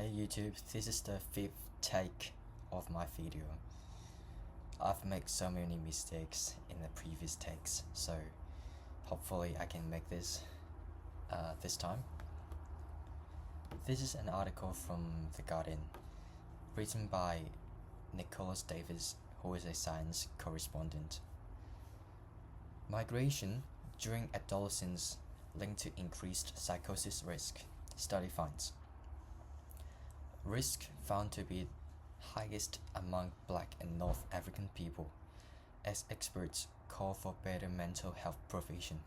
Hey YouTube, this is the fifth take of my video. I've made so many mistakes in the previous takes, so hopefully I can make this this time. This is an article from The Guardian, written by Nicholas Davis, who is a science correspondent. Migration during adolescence linked to increased psychosis risk, study finds. Risk found to be highest among Black and North African people, as experts call for better mental health provision.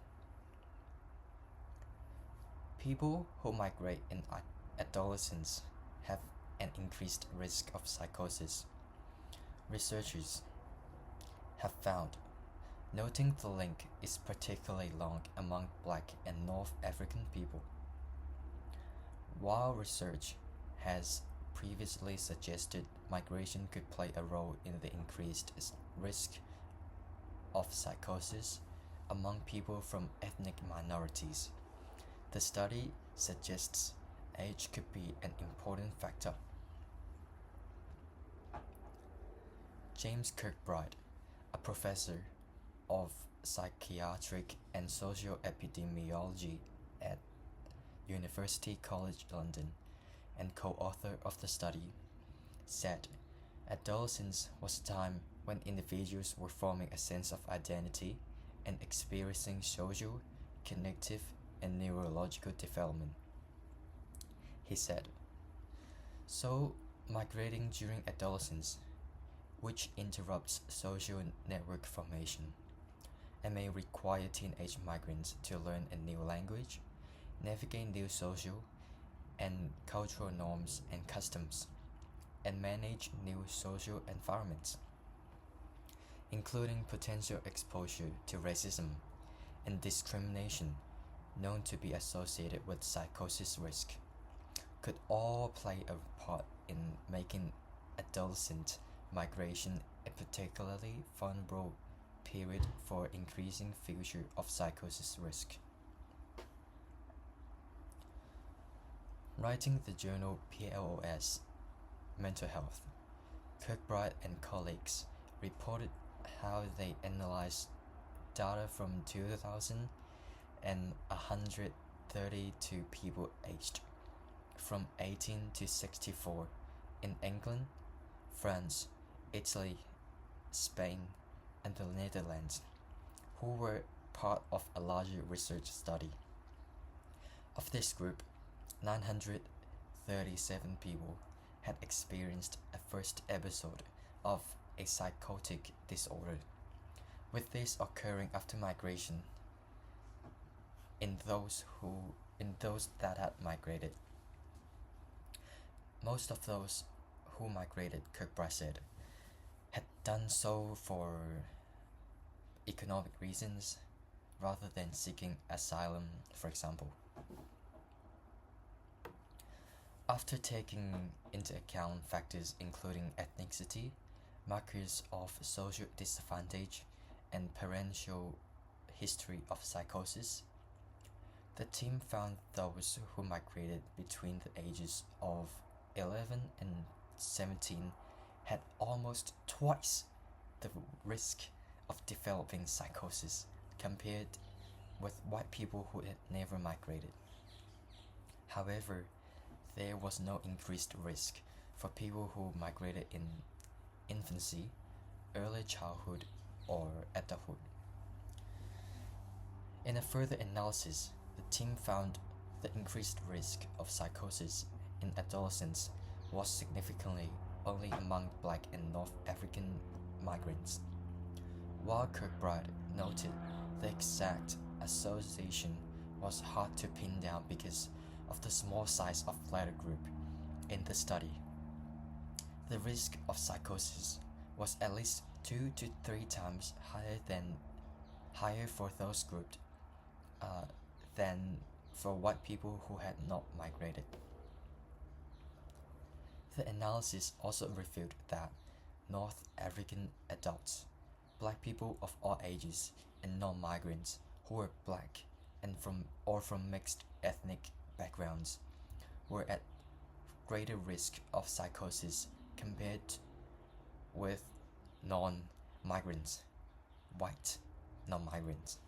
People who migrate in adolescence have an increased risk of psychosis. Researchers have found, noting the link is particularly long among Black and North African people. While research has previously suggested migration could play a role in the increased risk of psychosis among people from ethnic minorities, the study suggests age could be an important factor. James Kirkbride, a professor of psychiatric and social epidemiology at University College London and co-author of the study, said adolescence was a time when individuals were forming a sense of identity and experiencing social, cognitive, and neurological development. He said, so migrating during adolescence, which interrupts social network formation, and may require teenage migrants to learn a new language, navigate new social and cultural norms and customs, and manage new social environments, including potential exposure to racism and discrimination known to be associated with psychosis risk, could all play a part in making adolescent migration a particularly vulnerable period for increasing future of psychosis risk. Writing the journal PLOS Mental Health, Kirkbride and colleagues reported how they analyzed data from 2,000 and 132 people aged from 18 to 64 in England, France, Italy, Spain, and the Netherlands, who were part of a larger research study. Of this group, 937 people had experienced a first episode of a psychotic disorder, with this occurring after migration in those that had migrated. Most of those who migrated, Kirkbride said, had done so for economic reasons rather than seeking asylum, for example. After taking into account factors including ethnicity, markers of social disadvantage, and parental history of psychosis, the team found those who migrated between the ages of 11 and 17 had almost twice the risk of developing psychosis compared with white people who had never migrated. However, there was no increased risk for people who migrated in infancy, early childhood, or adulthood. In a further analysis, the team found the increased risk of psychosis in adolescence was significantly only among Black and North African migrants, while Kirkbride noted the exact association was hard to pin down because of the small size of latter group in the study. The risk of psychosis was at least 2 to 3 times higher for those grouped than for white people who had not migrated. The analysis also revealed that North African adults, Black people of all ages, and non-migrants who were Black and from mixed ethnic backgrounds were at greater risk of psychosis compared with non-migrants, white non-migrants.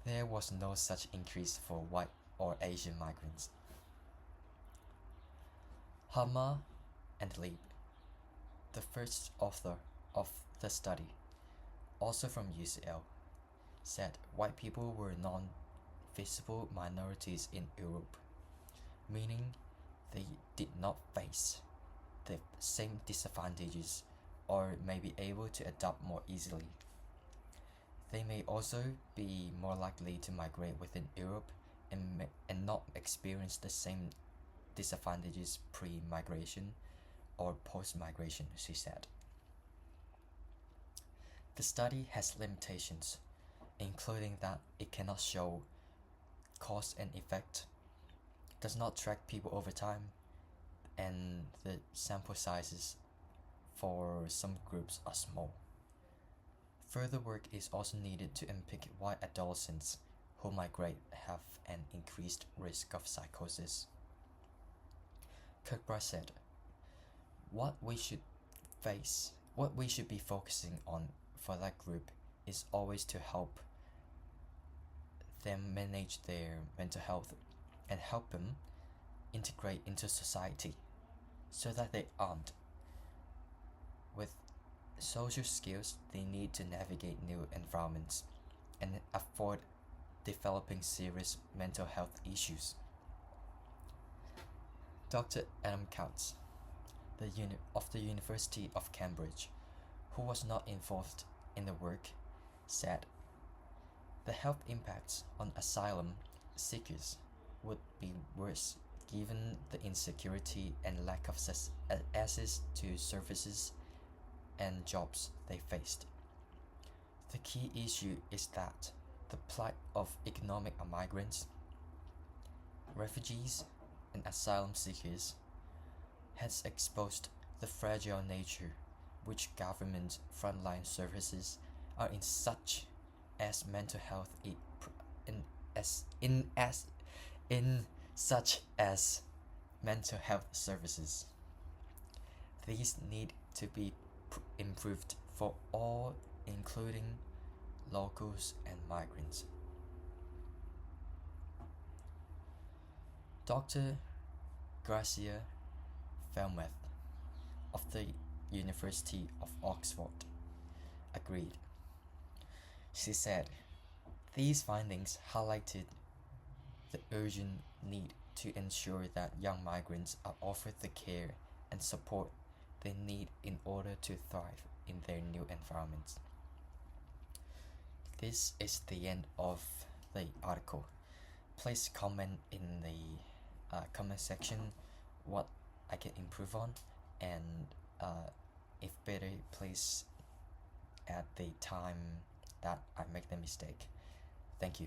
There was no such increase for white or Asian migrants. Hama and Leib, the first author of the study, also from UCL, said white people were non-visible minorities in Europe, meaning they did not face the same disadvantages or may be able to adapt more easily. They may also be more likely to migrate within Europe and not experience the same disadvantages pre-migration or post-migration, she said. The study has limitations, including that it cannot show cause and effect, does not track people over time, and the sample sizes for some groups are small. Further work is also needed to unpick why adolescents who migrate have an increased risk of psychosis. Kirkbride said, what we should be focusing on for that group is always to help them manage their mental health and help them integrate into society so that they armed with social skills they need to navigate new environments and avoid developing serious mental health issues. Dr. Adam Coutts, of the University of Cambridge, who was not involved in the work, said, the health impacts on asylum seekers would be worse given the insecurity and lack of access to services and jobs they faced. The key issue is that the plight of economic migrants, refugees, and asylum seekers has exposed the fragile nature which government frontline services are in such as mental health mental health services. These need to be improved for all, including locals and migrants. Dr. Gracia Felmeth of the University of Oxford agreed. She said, these findings highlighted the urgent need to ensure that young migrants are offered the care and support they need in order to thrive in their new environments. This is the end of the article. Please comment in the comment section what I can improve on, and if better, please add the time that I make the mistake. Thank you.